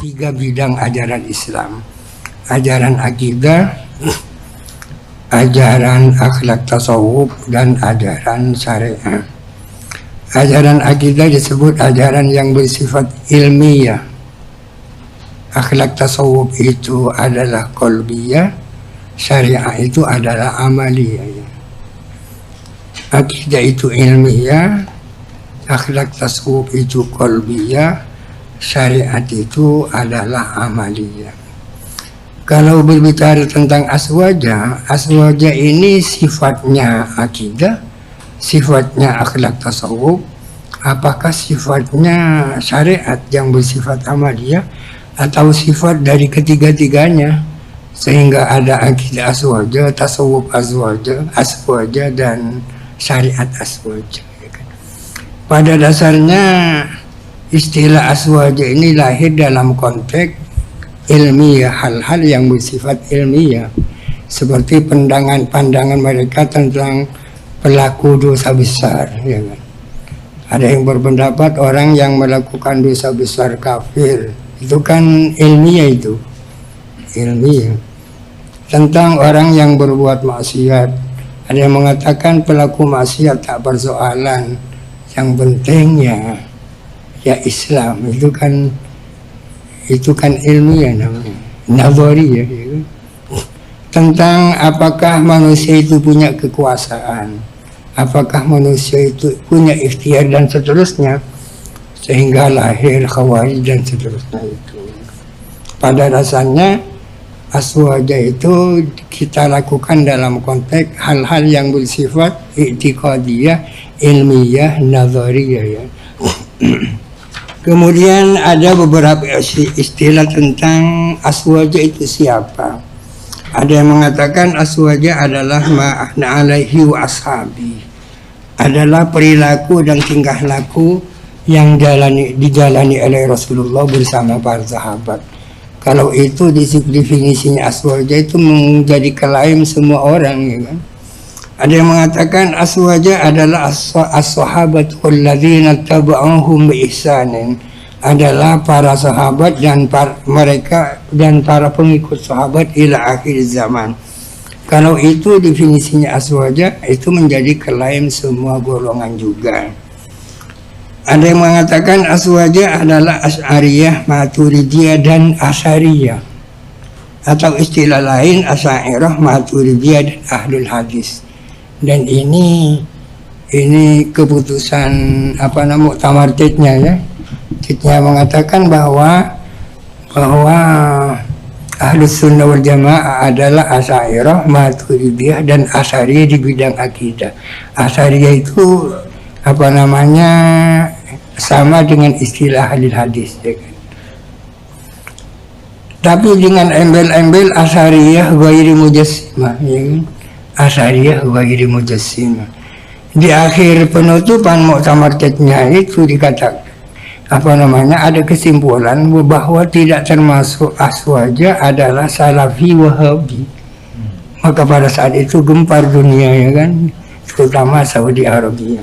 tiga bidang ajaran Islam: ajaran akidah, ajaran akhlak tasawuf, dan ajaran syariah. Ajaran akidah disebut ajaran yang bersifat ilmiah. Akhlak tasawuf itu adalah qalbiyah, syariah itu adalah amaliyah. Akidah itu ilmiah, akhlak tasawuf itu qalbiyah, syariat itu adalah amaliyah. Kalau berbicara tentang aswaja ini sifatnya akidah, sifatnya akhlak tasawuf, apakah sifatnya syariat yang bersifat amaliyah, atau sifat dari ketiga-tiganya, sehingga ada akidah aswaja, tasawuf aswaja, dan syariat aswaja. Pada dasarnya istilah aswaja ini lahir dalam konteks ilmiah, hal-hal yang bersifat ilmiah, seperti pandangan mereka tentang pelaku dosa besar, ya kan? Ada yang berpendapat orang yang melakukan dosa besar kafir, itu kan ilmiah, itu ilmiah. Tentang orang yang berbuat maksiat, ada yang mengatakan pelaku maksiat tak persoalan, yang penting ya Islam. Itu kan ilmiah namanya, nazari, ya. Tentang apakah manusia itu punya kekuasaan, apakah manusia itu punya ikhtiar dan seterusnya, sehingga lahir khawarij dan seterusnya itu. Pada dasarnya aswaja itu kita lakukan dalam konteks hal-hal yang bersifat i'tiqadiyah, ilmiah, nazariyah, ya. Kemudian ada beberapa istilah tentang aswaja itu siapa. Ada yang mengatakan aswaja adalah ma'ana alaihi wa ashabi, adalah perilaku dan tingkah laku yang dijalani oleh Rasulullah bersama para sahabat. Kalau itu definisinya aswaja itu menjadi klaim semua orang, ya kan? Ada yang mengatakan aswaja adalah as-sahabatul ladzina taba'uhum bi ihsanin, adalah para sahabat dan para pengikut sahabat ila akhir zaman. Kalau itu definisinya aswaja, itu menjadi klaim semua golongan juga. Ada yang mengatakan aswaja adalah Asy'ariyah, Maturidiyah, dan Asy'ariyah, atau istilah lain Asy'ariyah, Maturidiyah, dan Ahlul Hadis. Dan ini keputusan muktamar Tidnya, ya. Tidnya mengatakan bahwa Ahlus Sunnah wal Jamaah adalah Asy'ariyah, Maturidiyah, dan Asy'ariyah di bidang akidah. Asy'ariyah itu sama dengan istilah ahli hadis, ya kan? Tapi dengan embel-embel Asy'ariyah ghairi mujassimah, ya kan? Asy'ariyah ghairi mujassimah. Di akhir penutupan muktamar Tidnya itu dikatakan ada kesimpulan bahwa tidak termasuk aswaja adalah salafi wahabi. Maka pada saat itu gempar dunia, ya kan, terutama Saudi Arabia.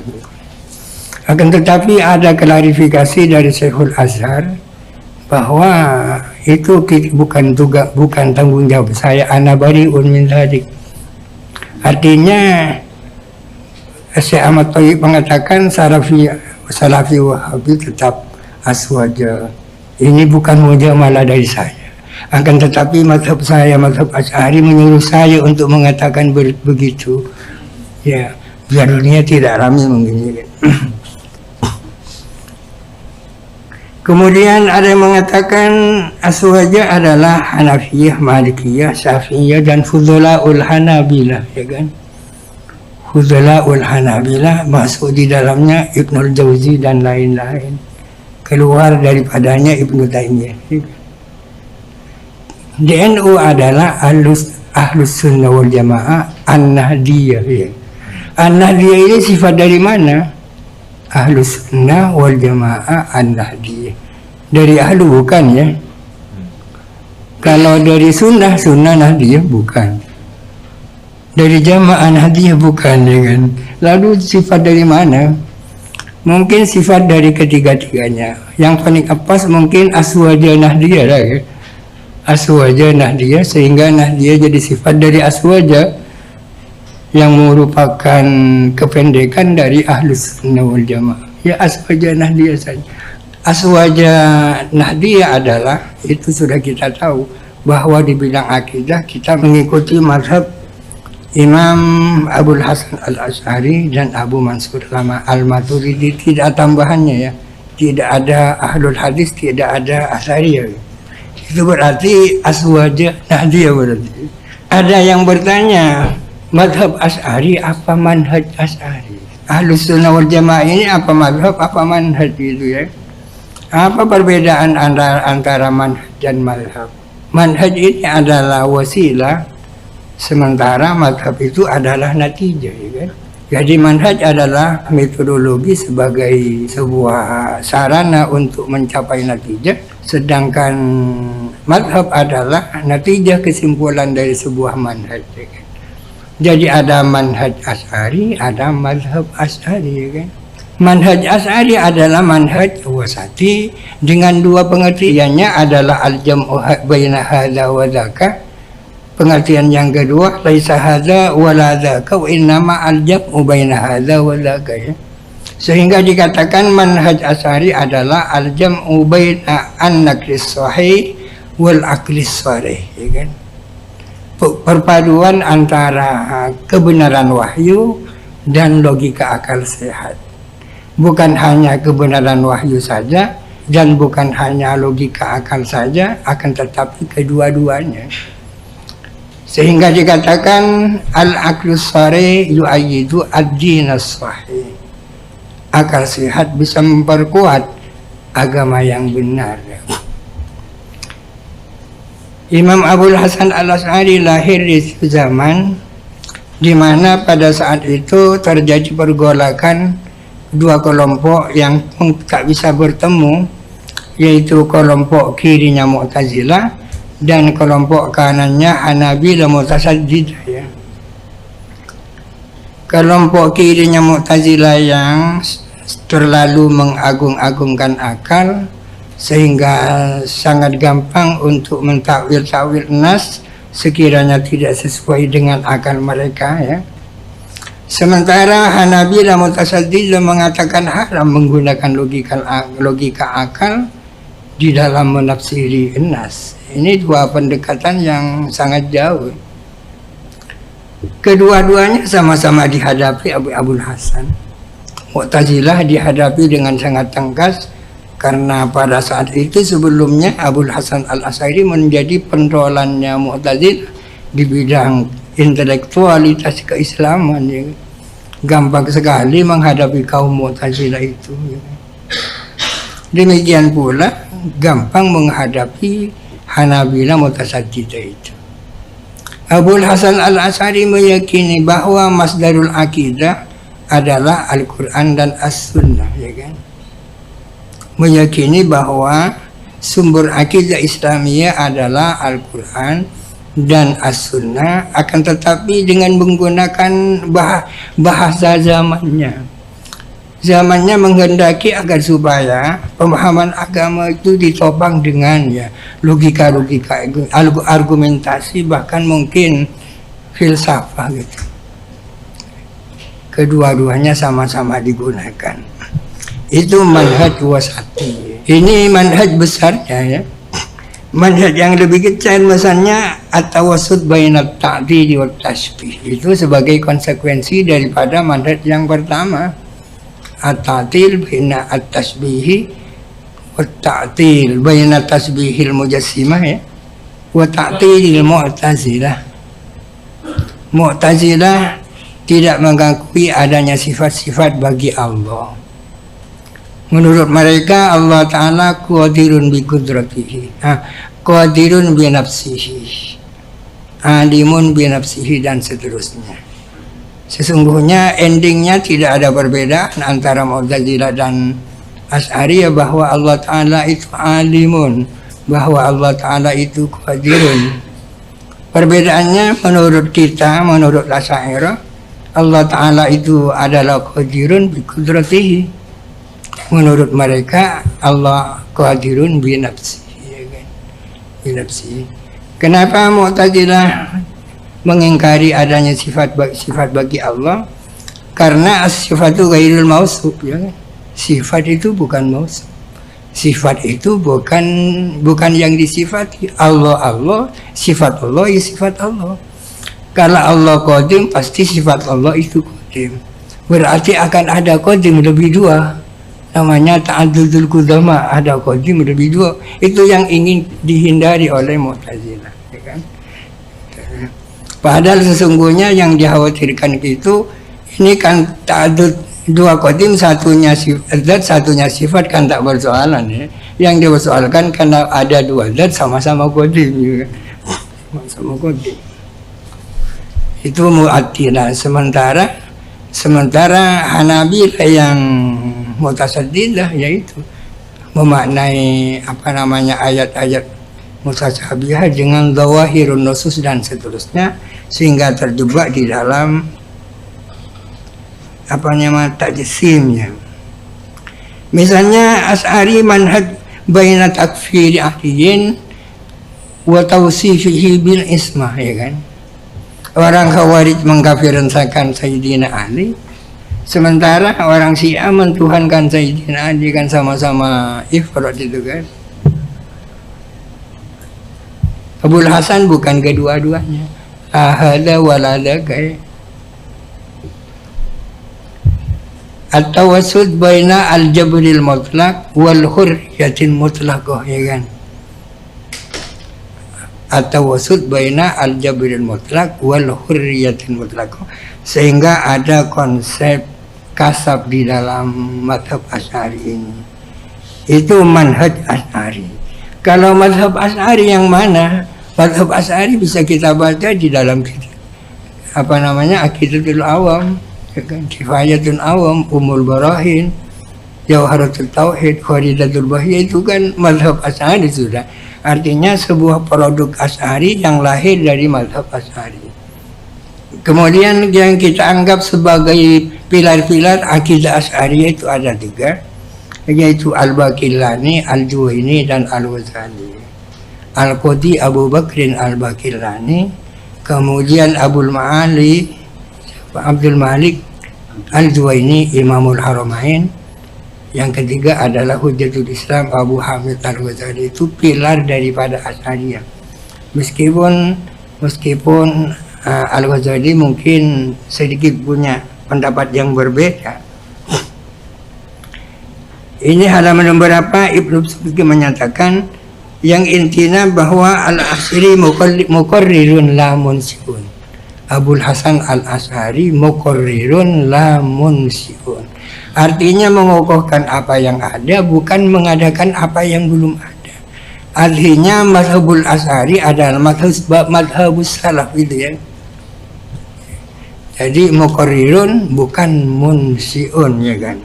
Akan tetapi ada klarifikasi dari Syekhul Azhar bahwa itu bukan tanggung jawab saya, ana bari'un min dzalik. Artinya Syekh Ahmad Thayyib mengatakan salafi wahabi tetap aswaja. Ini bukan mujamalah dari saya. Akan tetapi mazhab saya, mazhab Asy'ari, menyuruh saya untuk mengatakan begitu. Ya, biar dunia tidak ramai begini. Kemudian ada yang mengatakan aswaja adalah Hanafiyah, Malikiyah, Syafi'iyah, dan Fudhala'ul Hanabilah, ya kan? Fudhala'ul Hanabilah masuk di dalamnya Ibnul Jauzi dan lain-lain. Keluar daripadanya Ibnu Taimiyah. DNU adalah Ahlus Sunnah wal Jamaah An-Nahdiyah, ya. An-Nahdiyah ini sifat dari mana? Ahlus Sunnah wal Jamaah An-Nahdiyah. Dari ahlu bukan, ya. Kalau dari sunnah Nahdiyah bukan. Dari Jamaah Nahdiyah bukan, ya kan. Lalu sifat dari mana? Mungkin sifat dari ketiga-tiganya. Yang paling pas mungkin aswaja nahdiyah lah ya. Aswaja nahdiyah, sehingga nahdiyah jadi sifat dari aswaja yang merupakan kependekan dari ahlus sunnah wal jamaah. Ya aswaja nahdiyah saja. Aswaja nahdiyah adalah, itu sudah kita tahu, bahwa di bidang akidah kita mengikuti mazhab Imam Abul Hasan Al-Asy'ari dan Abu Mansur Al-Maturidi, tidak tambahannya ya. Tidak ada ahlul hadis, tidak ada Asy'ariyah. Itu berarti aswaja nahdiyah berarti. Ada yang bertanya, mazhab Asy'ari apa manhaj Asy'ari? Ahlus sunnah wal jamaah ini apa mazhab, apa manhaj itu ya? Apa perbedaan antara manhaj dan mazhab? Manhaj ini adalah wasilah, sementara mazhab itu adalah natijah, ya kan? Jadi manhaj adalah metodologi sebagai sebuah sarana untuk mencapai natijah, sedangkan mazhab adalah natijah kesimpulan dari sebuah manhaj, ya kan? Jadi ada manhaj Asy'ari, ada mazhab Asy'ari, ya kan? Manhaj Asy'ari adalah manhaj wasati dengan dua pengertiannya adalah al-jam'u baina hadza wa dzaka. Pengertian yang kedua, laisa hadza wala dzaka wa innama al-jam'u baina hadza wa dzaka ya. Sehingga dikatakan manhaj Asy'ari adalah al-jam'u baina an-naqlis sahih wal aqlis sharih, ya kan? Perpaduan antara kebenaran wahyu dan logika akal sehat. Bukan hanya kebenaran wahyu saja dan bukan hanya logika akal saja, akan tetapi kedua-duanya. Sehingga dikatakan al-aqlus sharih yu'ayyidu ad-dinas sahih. Akal sehat bisa memperkuat agama yang benar. Imam Abul Hasan Al-Asy'ari lahir di zaman di mana pada saat itu terjadi pergolakan dua kelompok yang tak bisa bertemu, yaitu kelompok kirinya Mu'tazilah dan kelompok kanannya Hanabilah Mutasaddidah ya. Kelompok kirinya Mu'tazilah yang terlalu mengagung-agungkan akal sehingga sangat gampang untuk mentakwil-takwil nas sekiranya tidak sesuai dengan akal mereka ya. Sementara Hanabilah Mutasaddidah mengatakan haram menggunakan logika akal di dalam menafsiri nas. Ini dua pendekatan yang sangat jauh. Kedua-duanya sama-sama dihadapi Abul Hasan. Mu'tazilah dihadapi dengan sangat tangkas karena pada saat itu sebelumnya Abul Hasan Al-Asy'ari menjadi pentolannya Mu'tazilah di bidang intelektualitas keislaman ya. Gampang sekali menghadapi kaum Mu'tazilah itu ya. Demikian pula gampang menghadapi Hanabilah Mutasaddidah itu. Abul Hasan Al-Asy'ari meyakini bahwa masdarul akidah adalah Al-Quran dan As-Sunnah ya kan. Meyakini bahwa sumber akidah Islamiyah adalah Al-Quran dan As-Sunnah, akan tetapi dengan menggunakan bahasa zamannya. Zamannya menghendaki agar supaya pemahaman agama itu ditopang dengan ya logika-logika, argumentasi, bahkan mungkin filsafah gitu. Kedua-duanya sama-sama digunakan. Itu manhaj wasati. Ini manhaj besarnya ya. Manhaj yang lebih kecil misalnya at-tawassut bainat ta'dil wa tasbih. Itu sebagai konsekuensi daripada manhaj yang pertama. At-ta'til baina at-tasbih wa ta'til baina tasbihil mujassimah ya. Wa ta'tilil mu'tazilah. Mu'tazilah tidak mengakui adanya sifat-sifat bagi Allah. Menurut mereka Allah Ta'ala qadirun bi qudratihi, qadirun bi nafsihi, alimun bi nafsihi, dan seterusnya. Sesungguhnya endingnya tidak ada perbedaan antara Mu'tazilah dan Asy'ariyah bahwa Allah Ta'ala itu alimun, bahwa Allah Ta'ala itu qadirun. Perbedaannya menurut kita, menurut Asy'ariyah, Allah Ta'ala itu adalah qadirun bi qudratihi, Menurut mereka Allah qadirun bi nafsi, ya kan? Bi nafsi. Kenapa Mu'tazilah mengingkari adanya sifat bagi Allah? Karena as-sifatu ghairul mausuf, ya kan? Sifat itu bukan mausuf. Sifat itu bukan yang disifati. Allah, sifat Allah ya sifat Allah. Kalau Allah qadim, pasti sifat Allah itu qadim. Berarti akan ada qadim lebih dua. Namanya ta'addudul qudama, ada qadim lebih dua. Itu yang ingin dihindari oleh Mu'tazilah, ya kan? Padahal sesungguhnya yang dikhawatirkan itu ini kan ta'addud dua qadim, satunya zat, satunya sifat, kan tak bersoalan, ya. Yang dipersoalkan karena ada dua zat sama-sama qadim, ya. Sama-sama qadim. Itu Mu'attilah. Sementara Hanabilah yang Mu'tasaddilah, yaitu memaknai ayat-ayat mutasyabihat dengan zawahirun nusus dan seterusnya, sehingga terjebak di dalam tajsimnya. Misalnya Asy'ari manhaj baina takfiri ahliyin wa tawsifihi bil ismah, ya kan? Orang Khawarij mengkafirkan Sayyidina Ali, sementara orang Syiah mentuhankan Sayyidina Ali, kan sama-sama ifrat itu kan. Abul Hasan bukan kedua-duanya, ahada walada kayak. At-tawassud baina al-jabril mutlaq wal hurriyatil mutlaqah, ya kan? At-tawassud baina al-jabril mutlaq wal hurriyatil mutlaqah, sehingga ada konsep kasab di dalam mazhab Asy'ari ini. Itu manhaj Asy'ari. Kalau mazhab Asy'ari yang mana? Mazhab Asy'ari bisa kita baca di dalam Aqidatul Awam, ya kan? Kifayatul Awam, Umul Barahin, Jawharatul Tauhid, Kharidatul Bahiyah, itu kan mazhab Asy'ari sudah. Artinya sebuah produk Asy'ari yang lahir dari mazhab Asy'ari. Kemudian yang kita anggap sebagai pilar-pilar akidah Asy'ari itu ada 3, yaitu Al-Baqillani, Al-Juwaini, dan Al-Ghazali. Al-Qadi Abu Bakrin Al-Baqillani, kemudian Abdul Malik Al-Juwaini, Imamul Haramain. Yang ketiga adalah Hujjatul Islam Abu Hamid Al-Ghazali. Itu pilar daripada Asy'ariyah. Meskipun Al-Ghazali mungkin sedikit punya pendapat yang berbeda. Ini halaman berapa Ibnu Subki menyatakan yang intinya bahwa Al-Asy'ari muqarrirun la munsiun. Abul Hasan Al-Asy'ari muqarrirun la munsiun. Artinya mengokohkan apa yang ada, bukan mengadakan apa yang belum ada. Artinya mazhabul Asy'ari adalah mazhabus salaf, gitu ya. Jadi muqarrirun bukan munsiun, ya kan.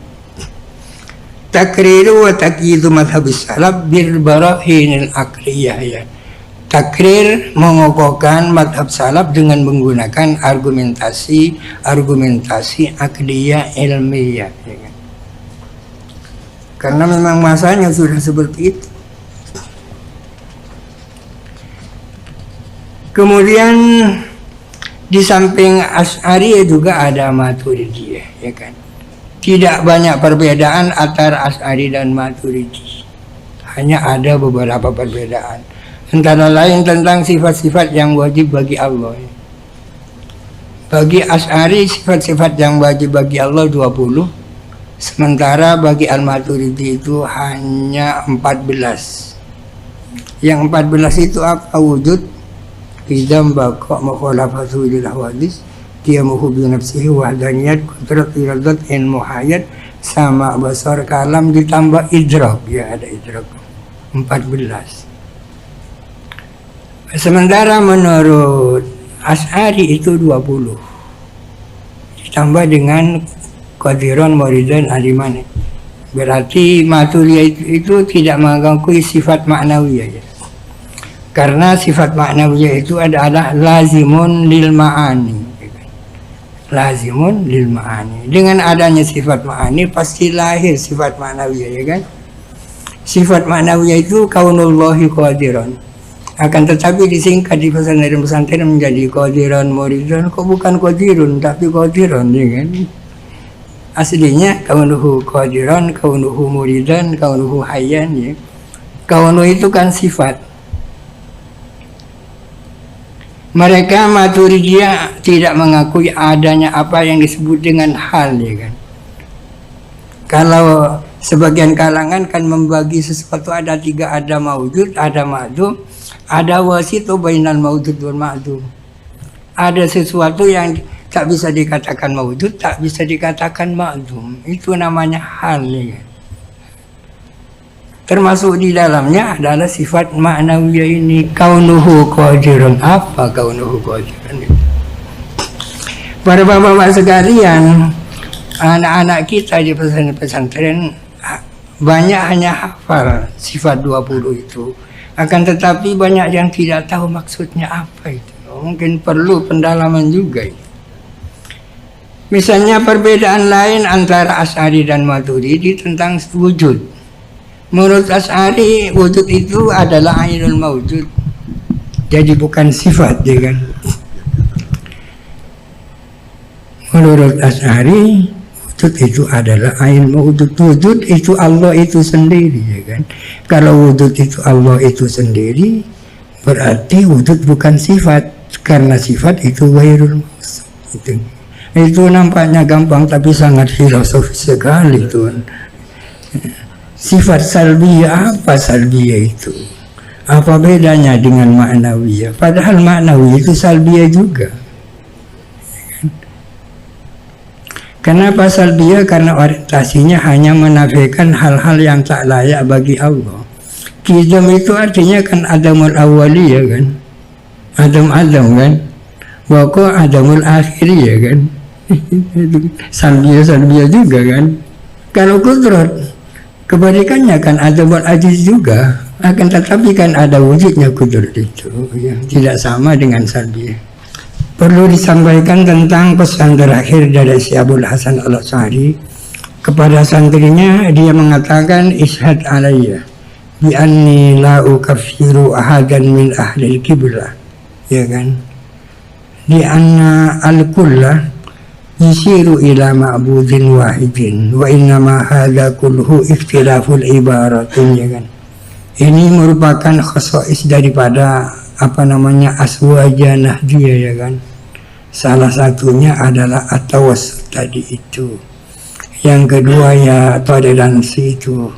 Takriru wa taqyidu mazhabus salaf bil barahinil aqliyah, ya. Takrir mengokohkan mazhab salaf dengan menggunakan argumentasi akliyah ilmiah, ya kan? Karena memang masanya sudah seperti itu. Kemudian di samping Asy'ari juga ada Maturidiyah, ya kan? Tidak banyak perbedaan antara Asy'ari dan Maturidi, hanya ada beberapa perbedaan. Antara lain tentang sifat-sifat yang wajib bagi Allah. Bagi Asy'ari sifat-sifat yang wajib bagi Allah 20, sementara bagi Al-Maturidi itu hanya 14. Yang 14 itu apa? Wujud, qidam, baqa, mukhalafatu lil hawadits, qiyamuhu bi nafsihi, wahdaniyat, qudrat, iradat, ilmu hayat, sama, basar, kalam, ditambah idrak, ya ada idrak 14. Sementara menurut Asy'ari itu 20, ditambah dengan qadiran, muridan, aliman. Berarti Maturidiyah itu tidak mengakui sifat maknawiyah, ya. Karena sifat maknawiyah itu adalah lazimun lil ma'ani, lazimun lil ma'ani. Dengan adanya sifat ma'ani pasti lahir sifat ma'nawiyah, ya kan? Sifat ma'nawiyah itu kaunullahi qadiran. Akan tetapi disingkat di pesantren menjadi qadiran muridan, kok bukan qadirun tapi qadiran, ya kan? Aslinya kaunuhu qadiran, kaunuhu muridan, kaunuhu hayyan, ya. Kaunu itu kan sifat. Mereka Maturidiyah tidak mengakui adanya apa yang disebut dengan hal, ya kan? Kalau sebagian kalangan kan membagi sesuatu ada tiga, ada maujud, ada ma'dum, ada wasitu bainal maujud wal ma'dum. Ada sesuatu yang tak bisa dikatakan maujud, tak bisa dikatakan ma'dum. Itu namanya hal, ya kan? Termasuk di dalamnya adalah sifat ma'nawiyah ini, kaunuhu qadirun. Apa kaunuhu qadirun? Para bapak-bapak sekalian, anak-anak kita di pesantren banyak hanya hafal sifat 20 itu. Akan tetapi banyak yang tidak tahu maksudnya apa itu. Mungkin perlu pendalaman juga itu. Misalnya perbedaan lain antara Asy'ari dan Maturidi tentang wujud. Menurut Asy'ari wujud itu adalah ainul maujud, jadi bukan sifat, ya kan? Menurut Asy'ari wujud itu adalah ainul maujud. Wujud itu Allah itu sendiri, ya kan? Kalau wujud itu Allah itu sendiri, berarti wujud bukan sifat, karena sifat itu ghairul maujud. Itu nampaknya gampang tapi sangat filosofis sekali, tuan. Sifat salbiyah, apa salbiyah itu? Apa bedanya dengan ma'nawiyah? Padahal ma'nawiyah itu salbiyah juga. Kenapa salbiyah? Karena orientasinya hanya menafikan hal-hal yang tak layak bagi Allah. Qidam itu artinya kan adamul awwaliyah, kan? Adam kan? Waqo adamul akhiriyah, kan? Salbiyah juga, kan? Kalau kudrat, kebalikannya kan adamul ajiz juga, akan tetapi kan ada wujudnya kudrat itu, ya, tidak sama dengan salbiyah. Perlu disampaikan tentang pesan terakhir dari Syekh Abul Hasan Al-Asy'ari kepada santrinya. Dia mengatakan, ishad alayya bi anni la ukaffiru ahadan min ahli al-qiblah, ya kan? Di anna al-kullah yisiru ila ma'budin wahidin wa innama hadha kulluhu ikhtilaful ibaratin, ya kan? Ini merupakan khasais daripada aswaja nahdiyah, ya kan? Salah satunya adalah at-tawassut tadi itu. Yang kedua ya toleransi itu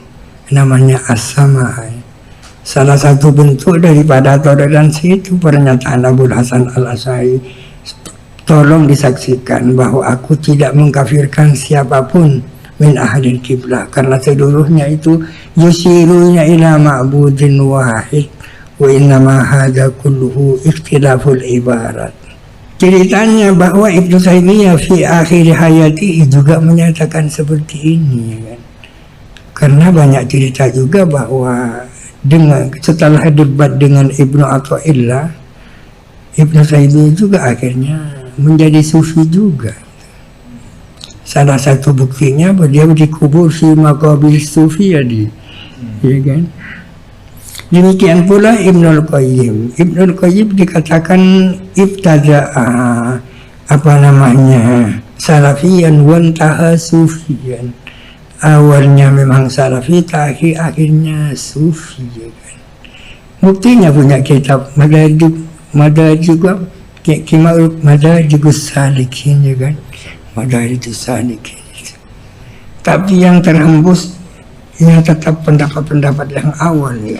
namanya as-sama. Salah satu bentuk daripada toleransi itu pernyataan Abul Hasan Al-Asy'ari, tolong disaksikan bahwa aku tidak mengkafirkan siapapun min ahlil kiblah, karena seluruhnya itu yusirunya ila ma'budin wahid wa innama hadha kulluhu ikhtilaful ibarat. Ceritanya bahwa Ibnu Taimiyah fi akhir hayati juga menyatakan seperti ini, ya kan? Karena banyak cerita juga bahwa setelah debat dengan Ibnu Athaillah, Ibnu Taimiyah juga akhirnya menjadi sufi juga. Salah satu buktinya beliau dikubur di maqabir sufi, ya kan? Demikian pula Ibnul Qayyim. Ibnul Qayyim dikatakan ibtada'a salafiyan wantaha sufiyan. Awalnya memang salafi, akhirnya sufi, ya kan? Buktinya punya kitab Madarijus Salikin, ya kan? Madarijus Salikin. Tapi yang terhembus ya tetap pendapat-pendapat yang awal, ya.